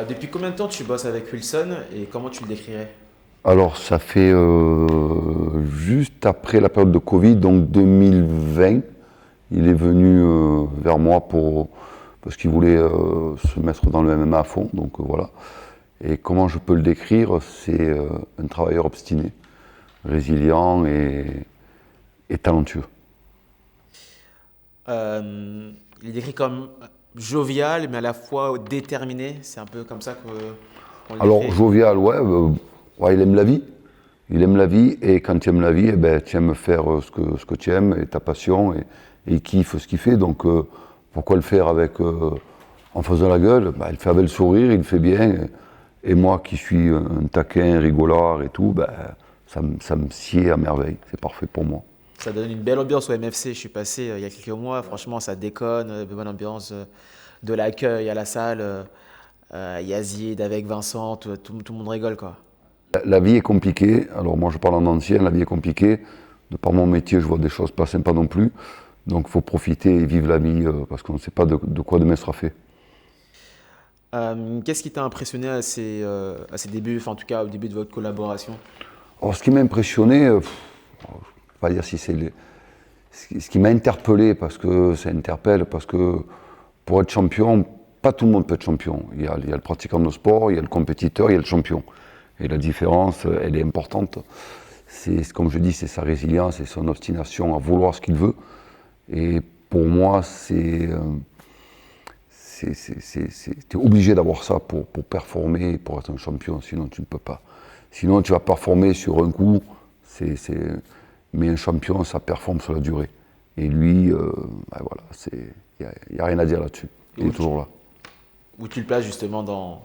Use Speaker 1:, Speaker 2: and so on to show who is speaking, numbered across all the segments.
Speaker 1: Depuis combien de temps tu bosses avec Wilson et comment tu le décrirais?
Speaker 2: Alors, ça fait juste après la période de Covid, donc 2020, il est venu vers moi parce qu'il voulait se mettre dans le MMA à fond, donc voilà. Et comment je peux le décrire? C'est un travailleur obstiné, résilient et talentueux.
Speaker 1: Il est décrit comme jovial, mais à la fois déterminé. C'est un peu comme ça qu'on le
Speaker 2: Alors,
Speaker 1: décrit.
Speaker 2: jovial, ouais, ouais, il aime la vie. Il aime la vie, et quand tu aimes la vie, eh ben, tu aimes faire ce que tu aimes, et ta passion, et il kiffe ce qu'il fait. Donc, pourquoi le faire en faisant la gueule? Il le fait avec le sourire, il le fait bien. Et moi, qui suis un taquin, rigolard et tout, ça me sied à merveille. C'est parfait pour moi.
Speaker 1: Ça donne une belle ambiance au MFC. Je suis passé il y a quelques mois. Franchement, ça déconne. Bonne ambiance de l'accueil à la salle. Yazid avec Vincent. Tout le monde rigole, quoi.
Speaker 2: La vie est compliquée. Alors, moi, je parle en ancien, la vie est compliquée. De par mon métier, je vois des choses pas sympas non plus. Donc, il faut profiter et vivre la vie parce qu'on ne sait pas de quoi demain sera fait.
Speaker 1: Qu'est-ce qui t'a impressionné à ces débuts, enfin en tout cas au début de votre collaboration?
Speaker 2: Alors, ce qui m'a impressionné, je ne vais pas dire si c'est ce qui m'a interpellé, parce que ça interpelle, parce que pour être champion, pas tout le monde peut être champion. Il y a le pratiquant de sport, il y a le compétiteur, il y a le champion. Et la différence, elle est importante. Comme je dis, c'est sa résilience et son obstination à vouloir ce qu'il veut. Et pour moi, t'es obligé d'avoir ça pour performer, pour être un champion, sinon tu ne peux pas. Sinon, tu vas performer sur un coup, mais un champion, ça performe sur la durée. Et lui, voilà, il n'y a rien à dire là-dessus.
Speaker 1: Et
Speaker 2: Il est toujours là.
Speaker 1: où tu le places justement dans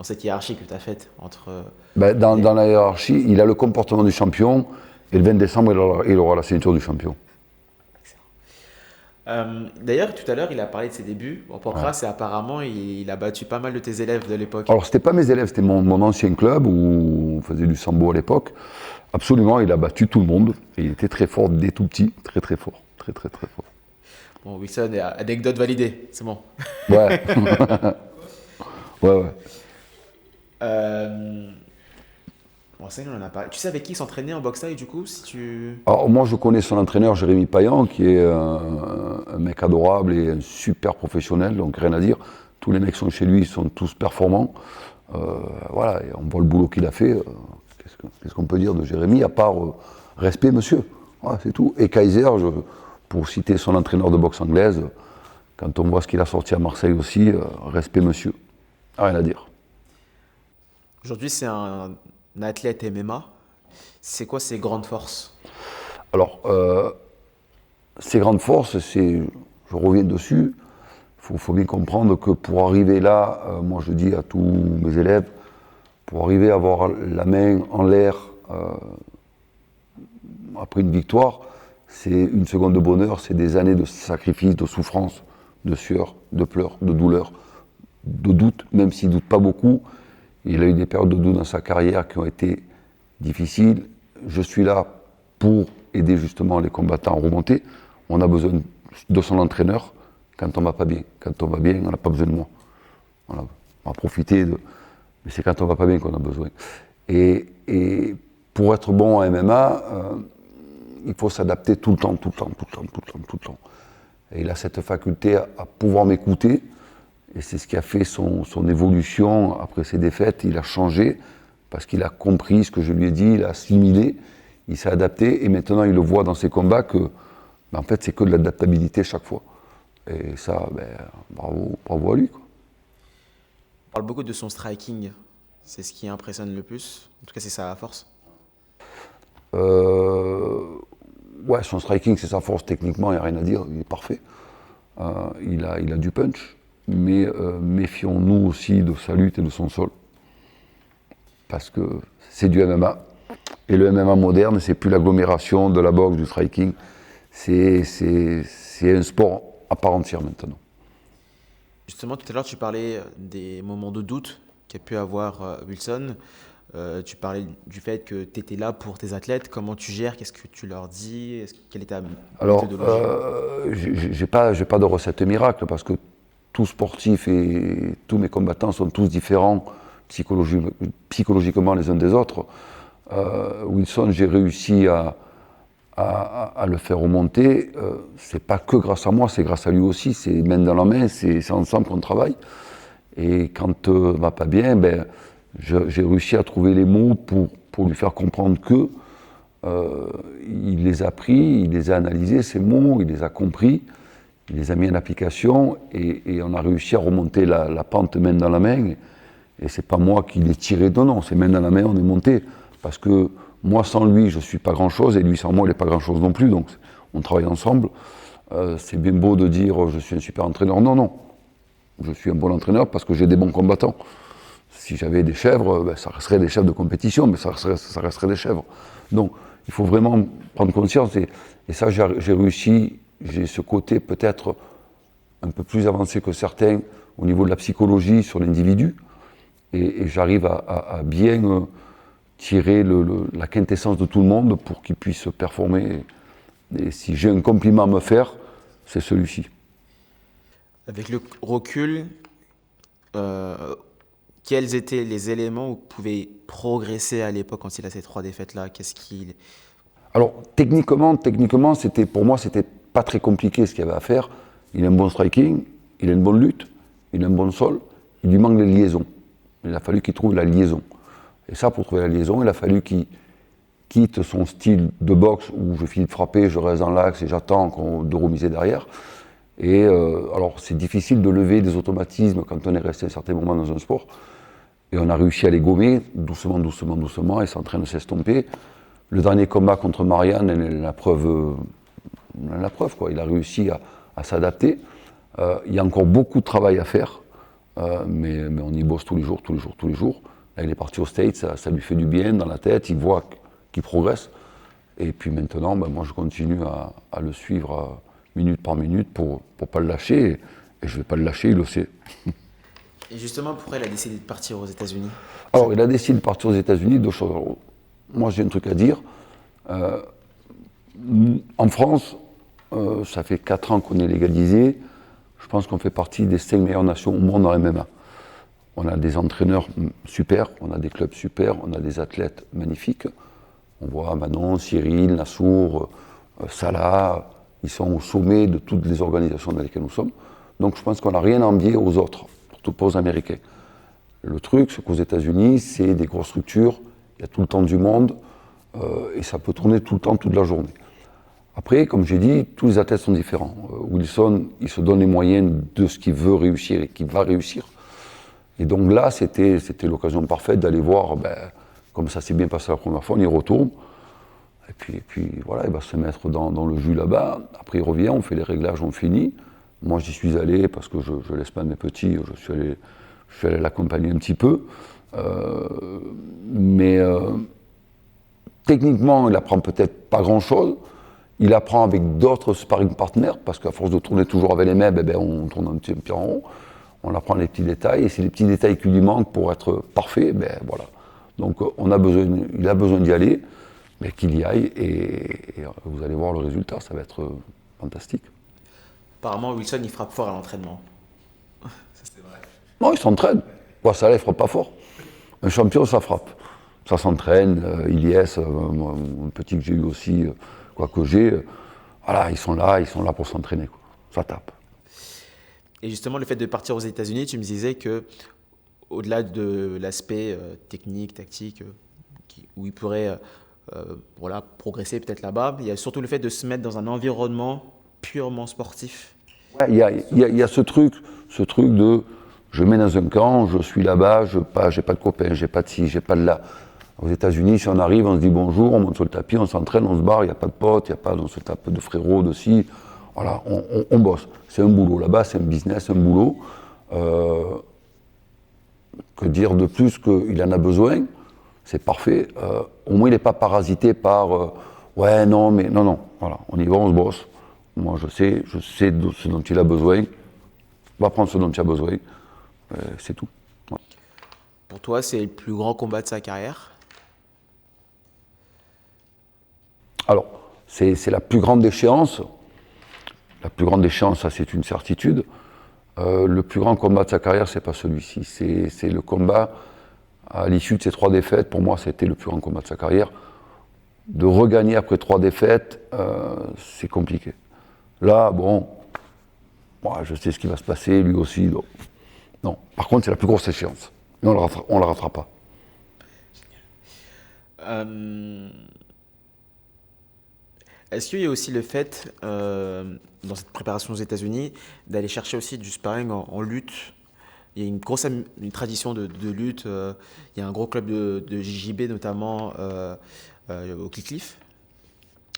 Speaker 1: cette hiérarchie que tu as faite entre
Speaker 2: Dans
Speaker 1: les...
Speaker 2: la hiérarchie, il a le comportement du champion, et le 20 décembre, il aura la ceinture du champion.
Speaker 1: D'ailleurs, tout à l'heure, il a parlé de ses débuts. Bon,
Speaker 2: Ouais.
Speaker 1: Pancras, et apparemment, il a battu pas mal de tes élèves de l'époque.
Speaker 2: Alors, c'était pas mes élèves, c'était mon ancien club où on faisait du sambo à l'époque. Absolument, il a battu tout le monde. Et il était très fort dès tout petit, très très fort, très très très fort.
Speaker 1: Bon, Wilson, anecdote validée, c'est bon.
Speaker 2: Ouais, ouais, ouais.
Speaker 1: Euh, bon, ça, on en a parlé. Tu sais avec qui il s'entraînait en boxe thaï du coup, si tu...
Speaker 2: Alors moi, je connais son entraîneur, Jérémy Payan, qui est un mec adorable et un super professionnel, donc rien à dire. Tous les mecs qui sont chez lui, ils sont tous performants. Voilà, et on voit le boulot qu'il a fait. Qu'est-ce qu'on peut dire de Jérémy, à part respect, monsieur. Voilà, c'est tout. Et Kaiser, pour citer son entraîneur de boxe anglaise, quand on voit ce qu'il a sorti à Marseille aussi, respect, monsieur. Rien à dire.
Speaker 1: Aujourd'hui, c'est un athlète MMA. C'est quoi ses grandes forces?
Speaker 2: Alors, ses grandes forces, je reviens dessus, faut bien comprendre que pour arriver là, moi je dis à tous mes élèves, pour arriver à avoir la main en l'air après une victoire, c'est une seconde de bonheur, c'est des années de sacrifice, de souffrance, de sueur, de pleurs, de douleur, de doute, même s'il ne doute pas beaucoup. Il a eu des périodes de doute dans sa carrière qui ont été difficiles. Je suis là pour aider justement les combattants à remonter. On a besoin de son entraîneur quand on ne va pas bien. Quand on va bien, on n'a pas besoin de moi. On va profiter de... Mais c'est quand on ne va pas bien qu'on a besoin. Et pour être bon en MMA, il faut s'adapter tout le temps, tout le temps, tout le temps, tout le temps, tout le temps. Et il a cette faculté à pouvoir m'écouter. Et c'est ce qui a fait son évolution après ses défaites. Il a changé parce qu'il a compris ce que je lui ai dit, il a assimilé, il s'est adapté. Et maintenant, il le voit dans ses combats que, en fait, c'est que de l'adaptabilité chaque fois. Et ça, bravo à lui, quoi.
Speaker 1: On parle beaucoup de son striking. C'est ce qui impressionne le plus. En tout cas, c'est sa force.
Speaker 2: Euh, ouais, son striking, c'est sa force. Techniquement, il n'y a rien à dire, il est parfait. Il a du punch, mais méfions-nous aussi de sa lutte et de son sol. Parce que c'est du MMA. Et le MMA moderne, c'est plus l'agglomération de la boxe, du striking. C'est un sport à part entière maintenant.
Speaker 1: Justement, tout à l'heure, tu parlais des moments de doute qu'a pu avoir Wilson. Tu parlais du fait que tu étais là pour tes athlètes. Comment tu gères? Qu'est-ce que tu leur dis? Quelle est ta
Speaker 2: Alors,
Speaker 1: méthodologie?
Speaker 2: j'ai pas de recette miracle, parce que tout sportif et tous mes combattants sont tous différents psychologiquement les uns des autres. Wilson, j'ai réussi à le faire remonter. C'est pas que grâce à moi, c'est grâce à lui aussi. C'est main dans la main, c'est ensemble qu'on travaille. Et quand va pas bien, j'ai réussi à trouver les mots pour lui faire comprendre que il les a pris, il les a analysés, ces mots, il les a compris, il les a mis en application et on a réussi à remonter la pente main dans la main. Et c'est pas moi qui l'ai tiré, non, c'est main dans la main, on est monté. Parce que moi, sans lui, je suis pas grand-chose, et lui, sans moi, il n'est pas grand-chose non plus, donc on travaille ensemble. C'est bien beau de dire je suis un super entraîneur. Non. Je suis un bon entraîneur parce que j'ai des bons combattants. Si j'avais des chèvres, ça resterait des chèvres de compétition, mais ça resterait des chèvres. Donc, il faut vraiment prendre conscience, et ça, j'ai réussi, j'ai ce côté peut-être un peu plus avancé que certains au niveau de la psychologie sur l'individu, et j'arrive à bien tirer la quintessence de tout le monde pour qu'il puisse performer. Et si j'ai un compliment à me faire, c'est celui-ci.
Speaker 1: Avec le recul, quels étaient les éléments où vous pouvez progresser à l'époque quand il a ces 3 défaites-là?
Speaker 2: Alors, techniquement, pour moi, c'était pas très compliqué ce qu'il y avait à faire. Il a un bon striking, il a une bonne lutte, il a un bon sol, il lui manque les liaisons. Il a fallu qu'il trouve la liaison. Et ça, pour trouver la liaison, il a fallu qu'il quitte son style de boxe où je finis de frapper, je reste dans l'axe et j'attends de remiser derrière. Et alors, c'est difficile de lever des automatismes quand on est resté un certain moment dans un sport. Et on a réussi à les gommer doucement, et c'est en train de s'estomper. Le dernier combat contre Marianne, elle est la preuve, quoi. Il a réussi à s'adapter. Il y a encore beaucoup de travail à faire, mais on y bosse tous les jours. Là, il est parti aux States, ça lui fait du bien dans la tête, il voit qu'il progresse. Et puis maintenant, moi je continue à le suivre minute par minute pour pas le lâcher. Et je ne vais pas le lâcher, il le sait.
Speaker 1: Et justement, pourquoi il a décidé de partir aux États-Unis?
Speaker 2: Alors, il a décidé de partir aux États-Unis, 2 choses. Alors, moi, j'ai un truc à dire. En France, ça fait 4 ans qu'on est légalisé. Je pense qu'on fait partie des 5 meilleures nations au monde en MMA. On a des entraîneurs super, on a des clubs super, on a des athlètes magnifiques. On voit Manon, Cyril, Nassour, Salah, ils sont au sommet de toutes les organisations dans lesquelles nous sommes. Donc je pense qu'on n'a rien à envier aux autres, surtout pas aux Américains. Le truc, c'est qu'aux États-Unis, c'est des grosses structures, il y a tout le temps du monde, et ça peut tourner tout le temps, toute la journée. Après, comme j'ai dit, tous les athlètes sont différents. Wilson, il se donne les moyens de ce qu'il veut réussir et qu'il va réussir. Et donc là, c'était l'occasion parfaite d'aller voir, comme ça s'est bien passé la première fois, on y retourne. Et puis voilà, il va se mettre dans le jus là-bas. Après, il revient, on fait les réglages, on finit. Moi, j'y suis allé parce que je ne laisse pas mes petits, je suis allé l'accompagner un petit peu. Mais techniquement, il apprend peut-être pas grand-chose. Il apprend avec d'autres sparring partners, parce qu'à force de tourner toujours avec les mêmes, on tourne un petit peu en rond. On apprend les petits détails, et c'est les petits détails qui lui manquent pour être parfait, voilà. Donc il a besoin d'y aller, mais qu'il y aille, et vous allez voir le résultat, ça va être fantastique.
Speaker 1: Apparemment, Wilson, il frappe fort à l'entraînement. Ça, c'est vrai.
Speaker 2: Non, il s'entraîne. Ça, il frappe pas fort. Un champion, ça frappe. Ça s'entraîne, Ilyes, un petit que j'ai eu aussi, voilà, ils sont là pour s'entraîner, quoi. Ça tape.
Speaker 1: Et justement, le fait de partir aux États-Unis, tu me disais que, au-delà de l'aspect technique, tactique, où il pourrait progresser peut-être là-bas, il y a surtout le fait de se mettre dans un environnement purement sportif.
Speaker 2: Ouais, il y a ce truc de je mets dans un camp, je suis là-bas, j'ai pas de copains, j'ai pas de ci, j'ai pas de là. Aux États-Unis, si on arrive, on se dit bonjour, on monte sur le tapis, on s'entraîne, on se barre, il n'y a pas de potes, on se tape de frérots, de ci. Voilà, on bosse. C'est un boulot. Là-bas, c'est un business, un boulot. Que dire de plus qu'il en a besoin? C'est parfait. Au moins, il n'est pas parasité par ouais, non, mais non. Voilà, on y va, on se bosse. Moi, je sais de ce dont il a besoin. On va prendre ce dont il a besoin. C'est tout. Ouais.
Speaker 1: Pour toi, c'est le plus grand combat de sa carrière?
Speaker 2: Alors, c'est la plus grande échéance. La plus grande échéance, ça c'est une certitude. Le plus grand combat de sa carrière, c'est pas celui-ci. C'est le combat, à l'issue de ces 3 défaites, pour moi, c'était le plus grand combat de sa carrière. De regagner après 3 défaites, c'est compliqué. Là, bon, moi, je sais ce qui va se passer, lui aussi. Donc, non. Par contre, c'est la plus grosse échéance. Mais on la rattrape pas.
Speaker 1: Est-ce qu'il y a aussi le fait, dans cette préparation aux États-Unis, d'aller chercher aussi du sparring en lutte? Il y a une tradition de lutte. Il y a un gros club de JJB notamment au Cliff,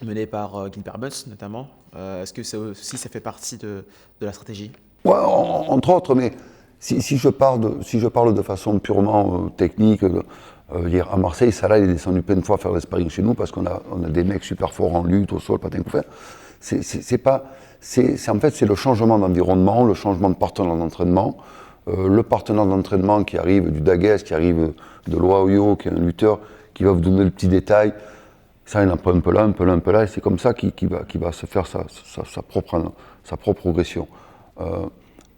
Speaker 1: mené par Gilbert Burns notamment. Est-ce que ça aussi ça fait partie de la stratégie?
Speaker 2: Ouais, entre autres, mais si je parle de façon purement technique, hier à Marseille, Salah il est descendu plein de fois faire des sparring chez nous parce qu'on a des mecs super forts en lutte, au sol, patin coup fer. En fait, c'est le changement d'environnement, le changement de partenaire d'entraînement. Le partenaire d'entraînement qui arrive du Dagues, qui arrive de l'Ohio, qui est un lutteur, qui va vous donner le petit détail. Ça, il en prend un peu là, un peu là, un peu là, et c'est comme ça qu'il va se faire sa propre progression.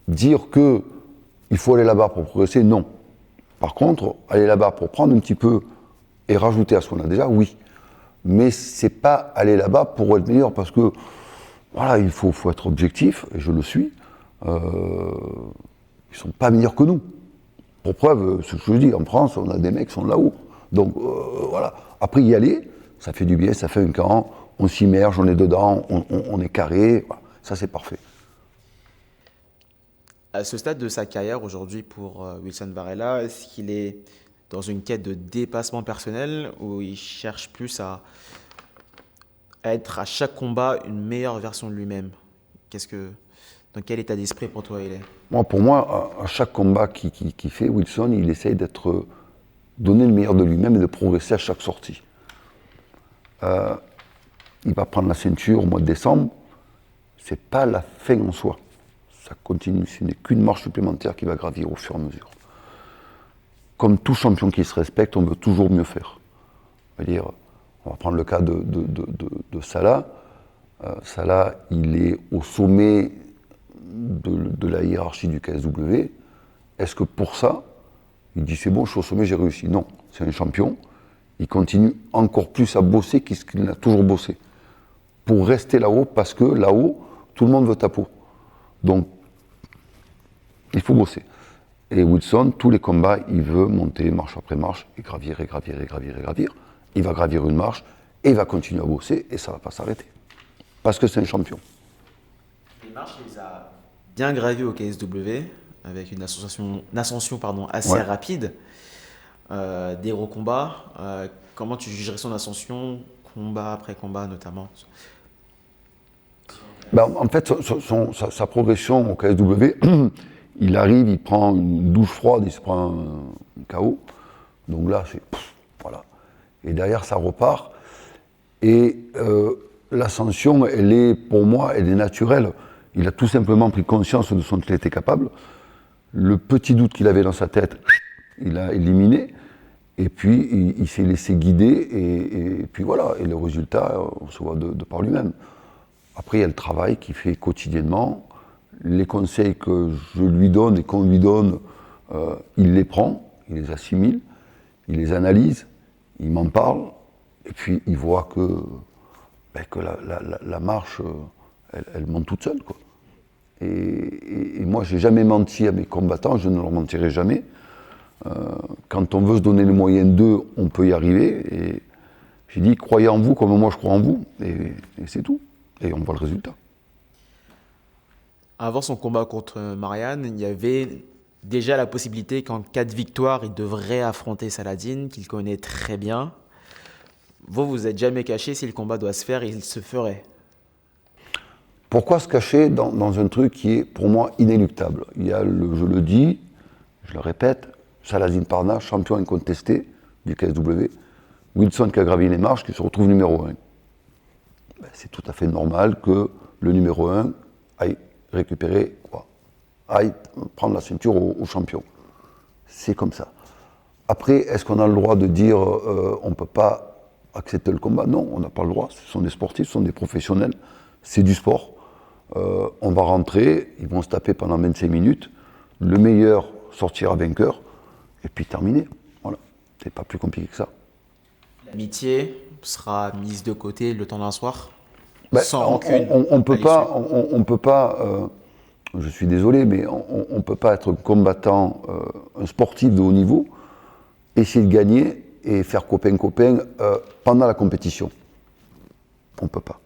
Speaker 2: Dire qu'il faut aller là-bas pour progresser, non. Par contre, aller là-bas pour prendre un petit peu et rajouter à ce qu'on a déjà, oui. Mais c'est pas aller là-bas pour être meilleur, parce que, voilà, il faut être objectif, et je le suis. Ils sont pas meilleurs que nous. Pour preuve, ce que je dis, en France, on a des mecs qui sont là-haut. Donc, voilà. Après, y aller, ça fait du bien, ça fait un camp, on s'immerge, on est dedans, on est carré, voilà. Ça c'est parfait.
Speaker 1: À ce stade de sa carrière aujourd'hui pour Wilson Varela, est-ce qu'il est dans une quête de dépassement personnel ou il cherche plus à être à chaque combat une meilleure version de lui-même? Dans quel état d'esprit pour toi il est?
Speaker 2: Pour moi, à chaque combat qu'il fait, Wilson, il essaye donner le meilleur de lui-même et de progresser à chaque sortie. Il va prendre la ceinture au mois de décembre, c'est pas la fin en soi. Ça continue, ce n'est qu'une marche supplémentaire qui va gravir au fur et à mesure. Comme tout champion qui se respecte, on veut toujours mieux faire. C'est-à-dire, on va prendre le cas de Salah. Salah, il est au sommet de la hiérarchie du KSW. Est-ce que pour ça, il dit c'est bon, je suis au sommet, j'ai réussi? Non, c'est un champion. Il continue encore plus à bosser qu'il n'a toujours bossé. Pour rester là-haut, parce que là-haut, tout le monde veut ta peau. Donc, il faut bosser. Et Wilson, tous les combats, il veut monter marche après marche, et gravir, et gravir, et gravir, et gravir. Il va gravir une marche, et il va continuer à bosser, et ça ne va pas s'arrêter. Parce que c'est un champion.
Speaker 1: Les marches, il les a bien gravées au KSW, avec une ascension assez rapide. Des gros combats. Comment tu jugerais son ascension, combat après combat notamment?
Speaker 2: En fait, sa progression au KSW, il arrive, il prend une douche froide, il se prend un KO. Donc là, voilà. Et derrière, ça repart. Et l'ascension, pour moi, elle est naturelle. Il a tout simplement pris conscience de ce dont il était capable. Le petit doute qu'il avait dans sa tête, il a éliminé. Et puis, il s'est laissé guider. Et puis voilà. Et le résultat, on se voit de par lui-même. Après, il y a le travail qu'il fait quotidiennement. Les conseils que je lui donne et qu'on lui donne, il les prend, il les assimile, il les analyse, il m'en parle, et puis il voit que la marche, elle monte toute seule, quoi. Et moi, j'ai jamais menti à mes combattants, je ne leur mentirai jamais. Quand on veut se donner les moyens d'eux, on peut y arriver. Et j'ai dit, croyez en vous comme moi je crois en vous, et c'est tout. Et on voit le résultat.
Speaker 1: Avant son combat contre Marianne, il y avait déjà la possibilité qu'en cas de victoire, il devrait affronter Saladin, qu'il connaît très bien. Vous êtes jamais caché, si le combat doit se faire, il se ferait.
Speaker 2: Pourquoi se cacher dans un truc qui est pour moi inéluctable? Il y a, je le dis, je le répète, Saladin Parnasse, champion incontesté du KSW, Wilson qui a gravi les marches, qui se retrouve numéro 1. C'est tout à fait normal que le numéro 1 aille récupérer, aille prendre la ceinture au champion. C'est comme ça. Après, est-ce qu'on a le droit de dire on ne peut pas accepter le combat? Non, on n'a pas le droit. Ce sont des sportifs, ce sont des professionnels, c'est du sport. On va rentrer, ils vont se taper pendant 25 minutes, le meilleur sortira vainqueur, et puis terminé. Voilà, c'est pas plus compliqué que ça.
Speaker 1: L'amitié sera mise de côté le temps d'un soir,
Speaker 2: Ben,
Speaker 1: sans rancune.
Speaker 2: on peut pas, je suis désolé, mais on peut pas être combattant, un sportif de haut niveau, essayer de gagner et faire copain-copain pendant la compétition. On peut pas.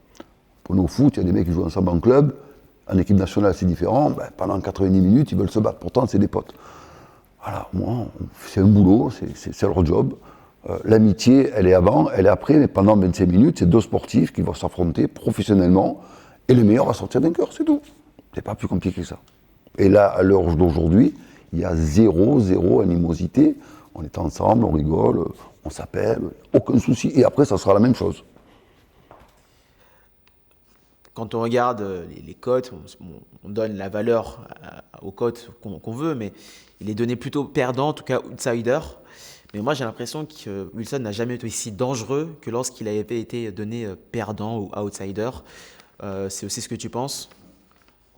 Speaker 2: Pour nous au foot, il y a des mecs qui jouent ensemble en club, en équipe nationale c'est différent, ben, pendant 90 minutes ils veulent se battre, pourtant c'est des potes. Voilà, moi, c'est un boulot, c'est leur job. L'amitié, elle est avant, elle est après, mais pendant 25 minutes, c'est deux sportifs qui vont s'affronter professionnellement, et le meilleur va sortir vainqueur, c'est tout. C'est pas plus compliqué que ça. Et là, à l'heure d'aujourd'hui, il y a zéro animosité. On est ensemble, on rigole, on s'appelle, aucun souci. Et après, ça sera la même chose.
Speaker 1: Quand on regarde les cotes, on donne la valeur aux cotes qu'on veut, mais il est donné plutôt perdant, en tout cas outsider. Mais moi, j'ai l'impression que Wilson n'a jamais été aussi dangereux que lorsqu'il avait été donné perdant ou outsider. C'est aussi ce que tu penses?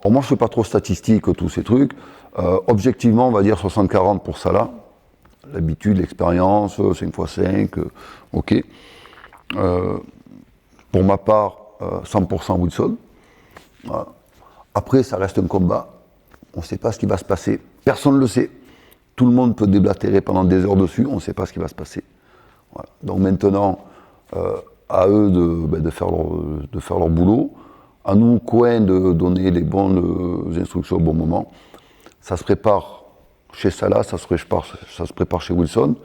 Speaker 2: Alors moi, je ne fais pas trop statistique, tous ces trucs. Objectivement, on va dire 60-40 pour Salah. L'habitude, l'expérience, 5x5, ok. Pour ma part, 100% Wilson. Voilà. Après, ça reste un combat. On ne sait pas ce qui va se passer. Personne ne le sait. Tout le monde peut déblatérer pendant des heures dessus. On ne sait pas ce qui va se passer. Voilà. Donc maintenant, à eux de faire leur boulot. À nous, Cohen, de donner les bonnes instructions au bon moment. Ça se prépare chez Salah, ça se prépare chez Wilson.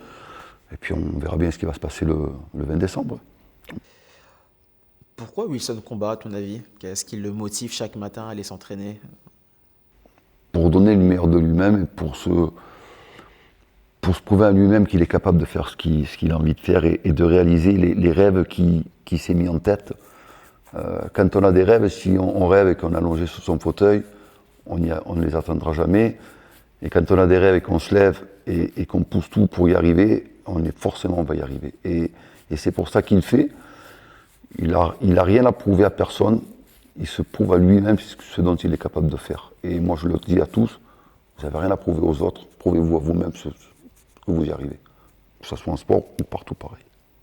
Speaker 2: Et puis on verra bien ce qui va se passer le 20 décembre.
Speaker 1: Pourquoi Wilson combat, à ton avis? Qu'est-ce qui le motive chaque matin à aller s'entraîner?
Speaker 2: Pour donner le meilleur de lui-même et pour se prouver à lui-même qu'il est capable de faire ce qu'il a envie de faire et de réaliser les rêves qu'il s'est mis en tête. Quand on a des rêves, si on rêve et qu'on est allongé sur son fauteuil, on ne les atteindra jamais. Et quand on a des rêves et qu'on se lève et qu'on pousse tout pour y arriver, on va y arriver. Et c'est pour ça qu'il fait. Il a rien à prouver à personne. Il se prouve à lui-même ce dont il est capable de faire. Et moi, je le dis à tous, vous n'avez rien à prouver aux autres. Prouvez-vous à vous-même que vous y arrivez. Que ce soit en sport ou partout pareil.